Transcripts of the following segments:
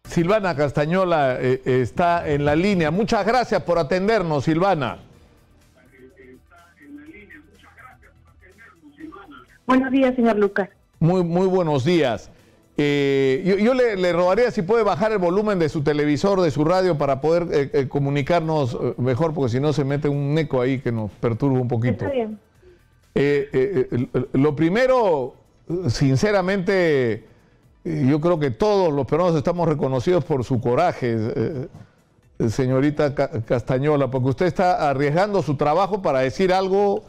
Silvana Castañola está en la línea. Muchas gracias por atendernos, Silvana. Buenos días, señor Lucas. Muy buenos días. Yo le rogaría si puede bajar el volumen de su televisor, de su radio, para poder comunicarnos mejor, porque si no se mete un eco ahí que nos perturba un poquito. Está bien. Lo primero, sinceramente, yo creo que todos los peruanos estamos reconocidos por su coraje, señorita Castañola, porque usted está arriesgando su trabajo para decir algo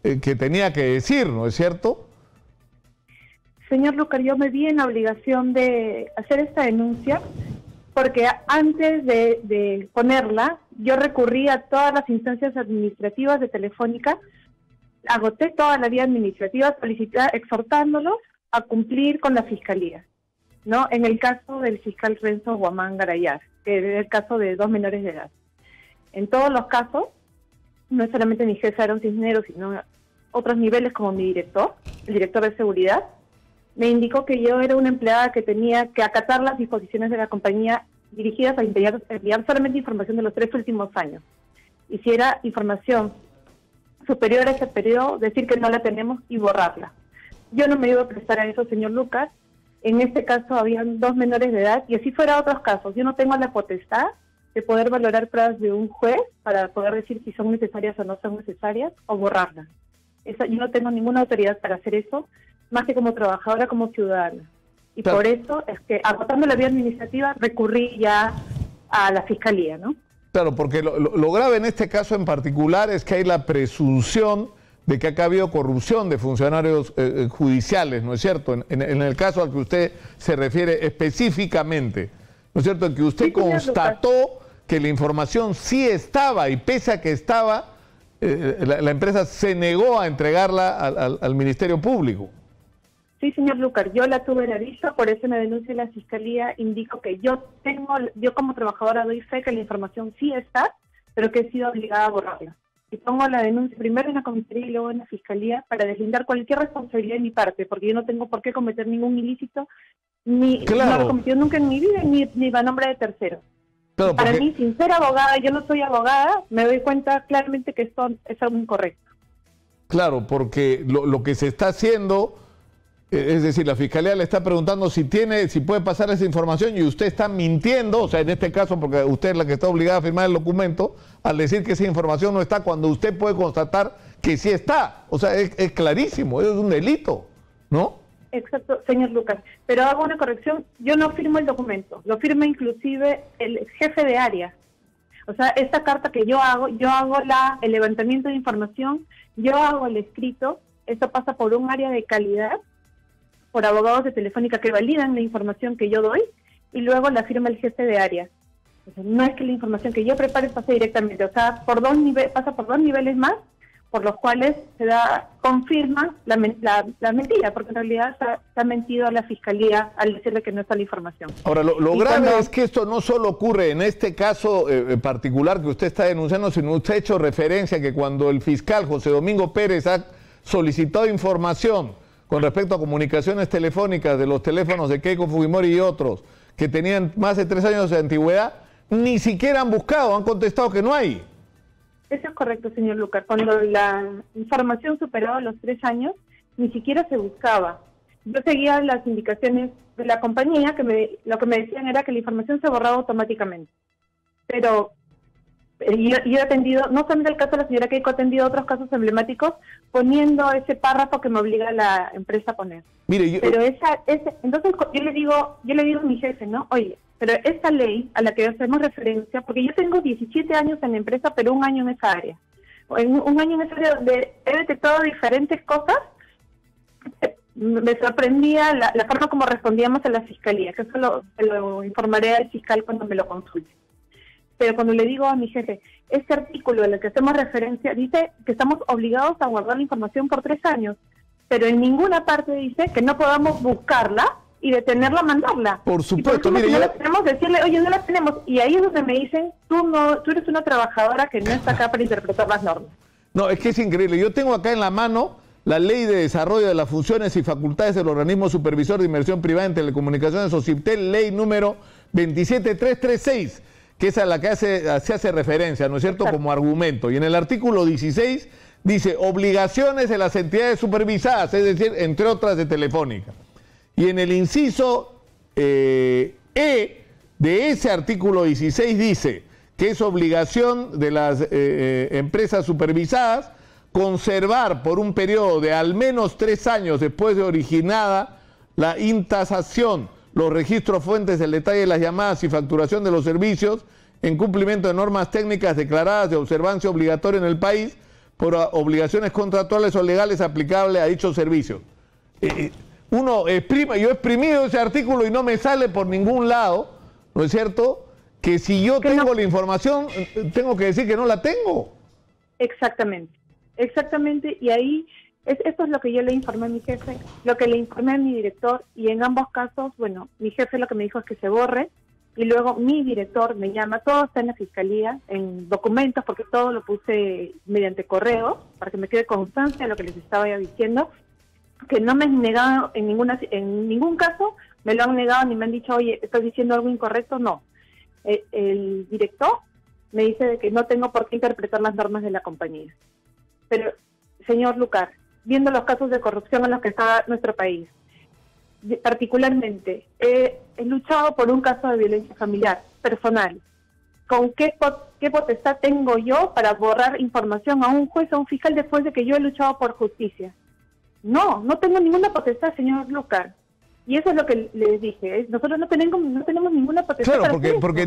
que tenía que decir, ¿no es cierto? Señor Lucas, yo me vi en la obligación de hacer esta denuncia porque antes de ponerla, yo recurrí a todas las instancias administrativas de Telefónica, agoté toda la vía administrativa, exhortándolos a cumplir con la Fiscalía, ¿no? En el caso del fiscal Renzo Guamán Garayar, que es el caso de 2 menores de edad. En todos los casos, no solamente mi jefe Aaron Cisneros, sino otros niveles como mi director, el director de seguridad, me indicó que yo era una empleada que tenía que acatar las disposiciones de la compañía dirigidas a enviar solamente información de los 3 últimos años. Y si era información superior a ese periodo, decir que no la tenemos y borrarla. Yo no me iba a prestar a eso, señor Lucas. En este caso habían 2 menores de edad y así fuera otros casos. Yo no tengo la potestad de poder valorar pruebas de un juez para poder decir si son necesarias o no son necesarias o borrarlas. Yo no tengo ninguna autoridad para hacer eso, más que como trabajadora, como ciudadana. Y Pero, por eso es que, agotando la vía administrativa, recurrí ya a la Fiscalía, ¿no? Claro, porque lo grave en este caso en particular es que hay la presunción de que acá ha habido corrupción de funcionarios judiciales, ¿no es cierto? En el caso al que usted se refiere específicamente, ¿no es cierto? En que usted constató que la información sí estaba y pese a que estaba, la empresa se negó a entregarla al Ministerio Público. Sí, señor Lucas, yo la tuve en aviso, por eso me denuncia la Fiscalía, indico que yo como trabajadora doy fe que la información sí está, pero que he sido obligada a borrarla. Y pongo la denuncia primero en la comisaría y luego en la Fiscalía para deslindar cualquier responsabilidad de mi parte, porque yo no tengo por qué cometer ningún ilícito, no lo he cometido nunca en mi vida, ni a nombre de terceros. Claro, para mí, sin ser abogada, yo no soy abogada, me doy cuenta claramente que esto es algo incorrecto. Claro, porque lo que se está haciendo, es decir, la Fiscalía le está preguntando si puede pasar esa información y usted está mintiendo, o sea, en este caso, porque usted es la que está obligada a firmar el documento, al decir que esa información no está cuando usted puede constatar que sí está. O sea, es clarísimo, eso es un delito, ¿no? Exacto, señor Lucas. Pero hago una corrección, yo no firmo el documento, lo firma inclusive el jefe de área. O sea, esta carta que yo hago el levantamiento de información, yo hago el escrito, esto pasa por un área de calidad, por abogados de Telefónica que validan la información que yo doy y luego la firma el jefe de área. O sea, no es que la información que yo prepare pase directamente, o sea, pasa por 2 niveles más, por los cuales confirma la mentira, porque en realidad se ha mentido a la Fiscalía al decirle que no está la información. Ahora, lo grave es que esto no solo ocurre en este caso particular que usted está denunciando, sino usted ha hecho referencia que cuando el fiscal José Domingo Pérez ha solicitado información con respecto a comunicaciones telefónicas de los teléfonos de Keiko Fujimori y otros que tenían más de 3 años de antigüedad, ni siquiera han buscado, han contestado que no hay. Eso es correcto, señor Lucas. Cuando la información superaba los 3 años, ni siquiera se buscaba. Yo seguía las indicaciones de la compañía, lo que me decían era que la información se borraba automáticamente. Pero yo he atendido, no solamente el caso de la señora Keiko, he atendido otros casos emblemáticos poniendo ese párrafo que me obliga la empresa a poner. Mire, pero entonces yo le digo a mi jefe, ¿no? Oye, pero esta ley a la que hacemos referencia, porque yo tengo 17 años en la empresa, pero 1 año en esa área. Un año en esa área donde he detectado diferentes cosas, me sorprendía la forma como respondíamos a la Fiscalía, que eso lo informaré al fiscal cuando me lo consulte. Pero cuando le digo a mi jefe, este artículo en el que hacemos referencia dice que estamos obligados a guardar la información por 3 años, pero en ninguna parte dice que no podamos buscarla y detenerla, mandarla. Por supuesto, mire, no la tenemos, decirle, oye, no la tenemos. Y ahí es donde me dicen, tú eres una trabajadora que no está acá para interpretar las normas. No, es que es increíble. Yo tengo acá en la mano la Ley de Desarrollo de las Funciones y Facultades del Organismo Supervisor de Inversión Privada en Telecomunicaciones, OCIPTEL, ley número 27336, que es a la que se hace referencia, ¿no es cierto?, como argumento. Y en el artículo 16 dice obligaciones de las entidades supervisadas, es decir, entre otras de Telefónica. Y en el inciso E de ese artículo 16 dice que es obligación de las empresas supervisadas conservar por un periodo de al menos 3 años después de originada la intasación, los registros fuentes, el detalle de las llamadas y facturación de los servicios en cumplimiento de normas técnicas declaradas de observancia obligatoria en el país por obligaciones contractuales o legales aplicables a dichos servicios. Yo he exprimido ese artículo y no me sale por ningún lado, ¿no es cierto?, que si yo tengo la información, tengo que decir que no la tengo. Exactamente, y ahí, esto es lo que yo le informé a mi jefe, lo que le informé a mi director, y en ambos casos, bueno, mi jefe lo que me dijo es que se borre, y luego mi director me llama, todo está en la fiscalía, en documentos, porque todo lo puse mediante correo, para que me quede constancia de lo que les estaba ya diciendo, que no me han negado en ningún caso, me lo han negado ni me han dicho, oye, ¿estás diciendo algo incorrecto? No. El director me dice de que no tengo por qué interpretar las normas de la compañía. Pero, señor Lucar, viendo los casos de corrupción en los que está nuestro país, particularmente, he luchado por un caso de violencia familiar, personal. ¿Con qué potestad tengo yo para borrar información a un juez o a un fiscal después de que yo he luchado por justicia? No tengo ninguna potestad, señor Lucar. Y eso es lo que les dije. Nosotros no tenemos ninguna potestad. Claro, porque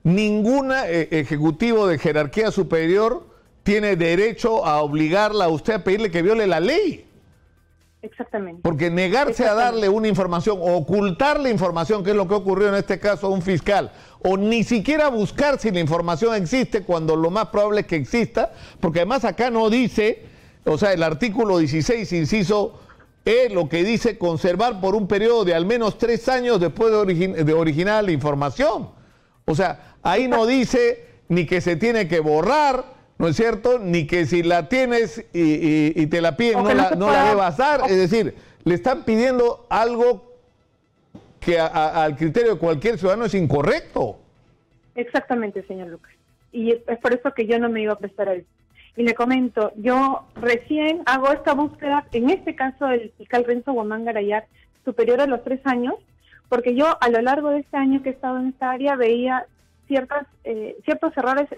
ningún ejecutivo de jerarquía superior tiene derecho a obligarla a usted a pedirle que viole la ley. Exactamente. Porque negarse a darle una información o ocultarle información, que es lo que ocurrió en este caso a un fiscal, o ni siquiera buscar si la información existe cuando lo más probable es que exista, porque además acá no dice, o sea, el artículo 16, inciso E, lo que dice conservar por un periodo de al menos 3 años después de originar la información. O sea, ahí no dice ni que se tiene que borrar, ¿no es cierto?, ni que si la tienes y te la piden no la debas dar. Es decir, le están pidiendo algo que al criterio de cualquier ciudadano es incorrecto. Exactamente, señor Lucas. Y es por eso que yo no me iba a prestar a eso. Y le comento, yo recién hago esta búsqueda, en este caso el fiscal Renzo Guamán Garayar, superior a los 3 años, porque yo a lo largo de este año que he estado en esta área veía ciertos errores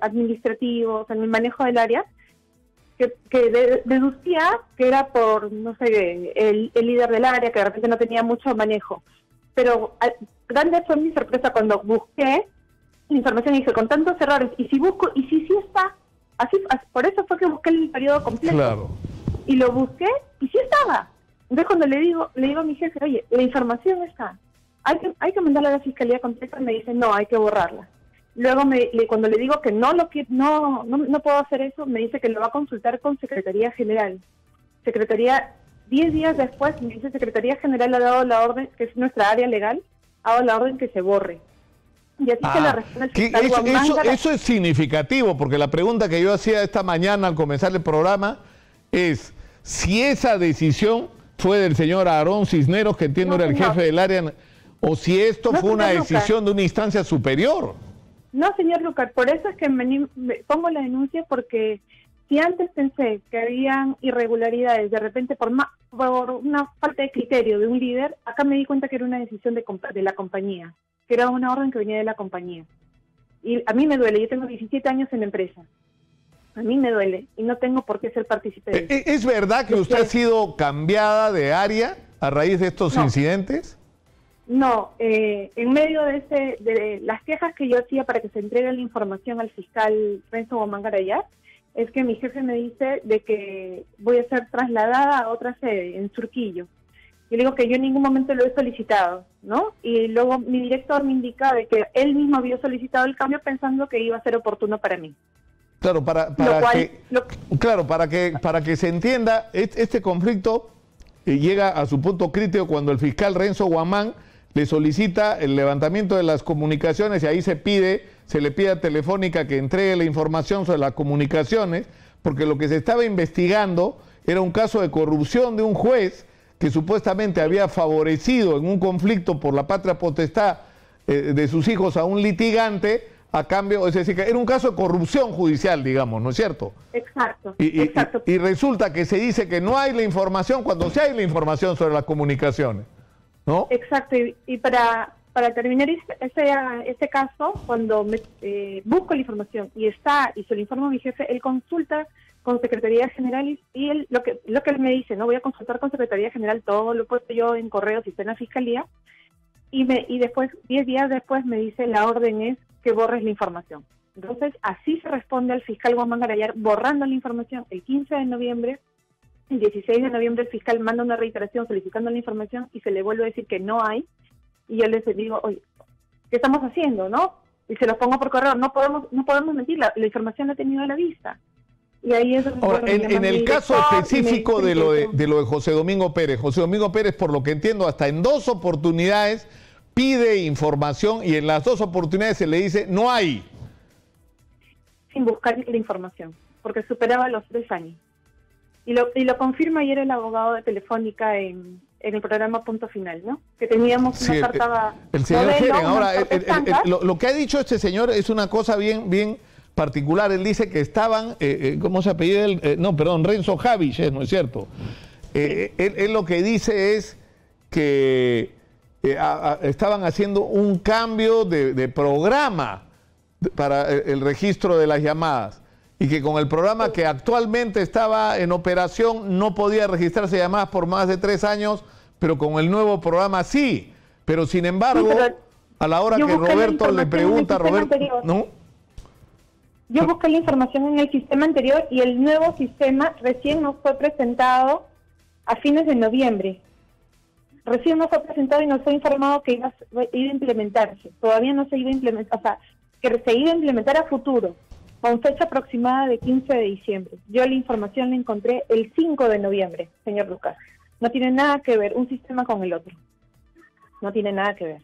administrativos en el manejo del área, que deducía que era por, no sé, el líder del área, que de repente no tenía mucho manejo. Pero grande fue mi sorpresa cuando busqué la información y dije, con tantos errores, y si busco, y si sí está. Así, por eso fue que busqué el periodo completo. Claro. Y lo busqué y sí estaba. Entonces cuando le digo a mi jefe, oye, la información está, hay que mandarla a la fiscalía completa, me dice, no, hay que borrarla. Luego cuando le digo que no puedo hacer eso, me dice que lo va a consultar con Secretaría General. 10 días después, me dice, Secretaría General ha dado la orden, que es nuestra área legal, ha dado la orden que se borre. Y así se la responde el fiscal eso es significativo, porque la pregunta que yo hacía esta mañana al comenzar el programa es si esa decisión fue del señor Aarón Cisneros, que entiendo era el jefe del área, o si esto fue una decisión de una instancia superior. No, señor Lucar, por eso es que me pongo la denuncia, porque si antes pensé que habían irregularidades, de repente por una falta de criterio de un líder, acá me di cuenta que era una decisión de la compañía, que era una orden que venía de la compañía. Y a mí me duele, yo tengo 17 años en la empresa. A mí me duele y no tengo por qué ser partícipe de eso. ¿Es verdad que usted ha sido cambiada de área a raíz de estos incidentes? No, en medio de las quejas que yo hacía para que se entregue la información al fiscal Renzo Guamán Garayar, es que mi jefe me dice de que voy a ser trasladada a otra sede, en Surquillo. Y le digo que yo en ningún momento lo he solicitado, ¿no? Y luego mi director me indica de que él mismo había solicitado el cambio pensando que iba a ser oportuno para mí. Claro, para que se entienda, este conflicto llega a su punto crítico cuando el fiscal Renzo Guamán le solicita el levantamiento de las comunicaciones y ahí se le pide a Telefónica que entregue la información sobre las comunicaciones porque lo que se estaba investigando era un caso de corrupción de un juez que supuestamente había favorecido en un conflicto por la patria potestad de sus hijos a un litigante a cambio, es decir, que era un caso de corrupción judicial, digamos, ¿no es cierto? Exacto, exacto. Y resulta que se dice que no hay la información cuando sí hay la información sobre las comunicaciones, ¿no? Exacto, y para terminar este caso, cuando busco la información y se lo informo a mi jefe, él consulta con Secretaría General y él, lo que él me dice, no voy a consultar con Secretaría General, todo lo he puesto yo en correos y está en la Fiscalía, y después, 10 días después, me dice la orden es que borres la información. Entonces, así se responde al fiscal Guamán Garayar, borrando la información el 15 de noviembre. El 16 de noviembre el fiscal manda una reiteración solicitando la información y se le vuelve a decir que no hay. Y yo les digo, oye, ¿qué estamos haciendo, no? Y se los pongo por correo, no podemos mentir, la información la he tenido a la vista. Y ahí es ahora, en el caso específico de lo de José Domingo Pérez, por lo que entiendo, hasta en 2 oportunidades pide información y en las 2 oportunidades se le dice no hay. Sin buscar la información, porque superaba los 3 años. Y lo confirma ayer el abogado de Telefónica en el programa Punto Final, ¿no? Que teníamos una carta... El señor Geren, ahora, lo que ha dicho este señor es una cosa bien particular. Él dice que estaban, ¿cómo se apellida él? Renzo Javich, ¿no es cierto? Él lo que dice es que estaban haciendo un cambio de programa para el registro de las llamadas y que con el programa que actualmente estaba en operación no podía registrarse llamadas por más de 3 años, pero con el nuevo programa sí. Pero sin embargo, a la hora que Roberto le pregunta, ¿no? Yo busqué la información en el sistema anterior y el nuevo sistema recién nos fue presentado a fines de noviembre. Recién nos fue presentado y nos fue informado que iba a implementarse. Todavía no se iba a implementar, o sea, que se iba a implementar a futuro, con fecha aproximada de 15 de diciembre. Yo la información la encontré el 5 de noviembre, señor Lucas. No tiene nada que ver un sistema con el otro. No tiene nada que ver.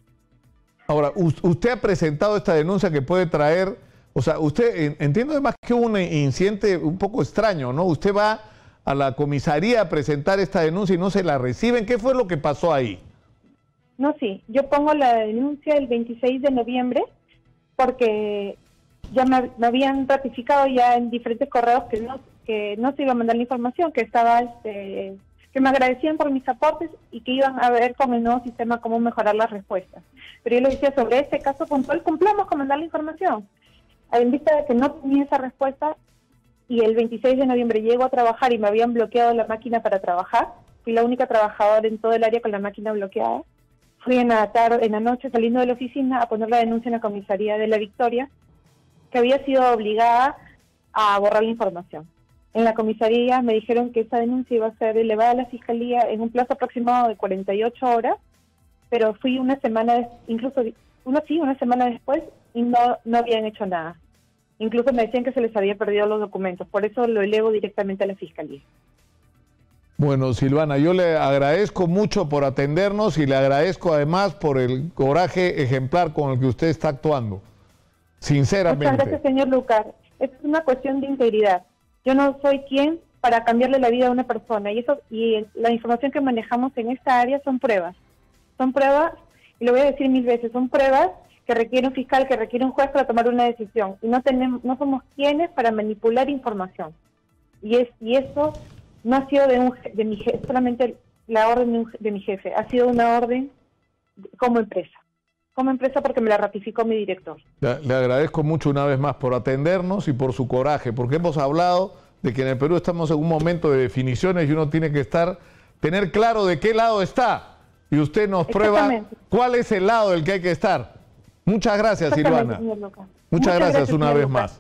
Ahora, usted ha presentado esta denuncia que puede traer, o sea, usted, entiendo además que hubo un incidente un poco extraño, ¿no? Usted va a la comisaría a presentar esta denuncia y no se la reciben. ¿Qué fue lo que pasó ahí? No, sí, yo pongo la denuncia el 26 de noviembre porque ya me habían ratificado ya en diferentes correos que no se iba a mandar la información, que estaba que me agradecían por mis aportes y que iban a ver con el nuevo sistema cómo mejorar las respuestas. Pero yo les decía, sobre este caso puntual, cumplamos con mandar la información. En vista de que no tenía esa respuesta, y el 26 de noviembre llego a trabajar y me habían bloqueado la máquina para trabajar, fui la única trabajadora en todo el área con la máquina bloqueada. Fui en la noche saliendo de la oficina a poner la denuncia en la comisaría de La Victoria, que había sido obligada a borrar la información. En la comisaría me dijeron que esa denuncia iba a ser elevada a la fiscalía en un plazo aproximado de 48 horas, pero fui una semana, una semana después y no habían hecho nada. Incluso me decían que se les había perdido los documentos, por eso lo elevo directamente a la fiscalía. Bueno, Silvana, yo le agradezco mucho por atendernos y le agradezco además por el coraje ejemplar con el que usted está actuando. Sinceramente. Muchas gracias, señor Lucas. Es una cuestión de integridad. Yo no soy quien para cambiarle la vida a una persona y la información que manejamos en esta área son pruebas. Son pruebas, y lo voy a decir 1000 veces, son pruebas que requiere un fiscal, que requiere un juez para tomar una decisión. Y no somos quienes para manipular información. Y eso no ha sido de mi jefe, solamente la orden de mi jefe, ha sido una orden como empresa. Como empresa porque me la ratificó mi director. Le agradezco mucho una vez más por atendernos y por su coraje, porque hemos hablado de que en el Perú estamos en un momento de definiciones y uno tiene que tener claro de qué lado está. Y usted nos prueba cuál es el lado del que hay que estar. Muchas gracias, Silvana. Muchas gracias una vez más.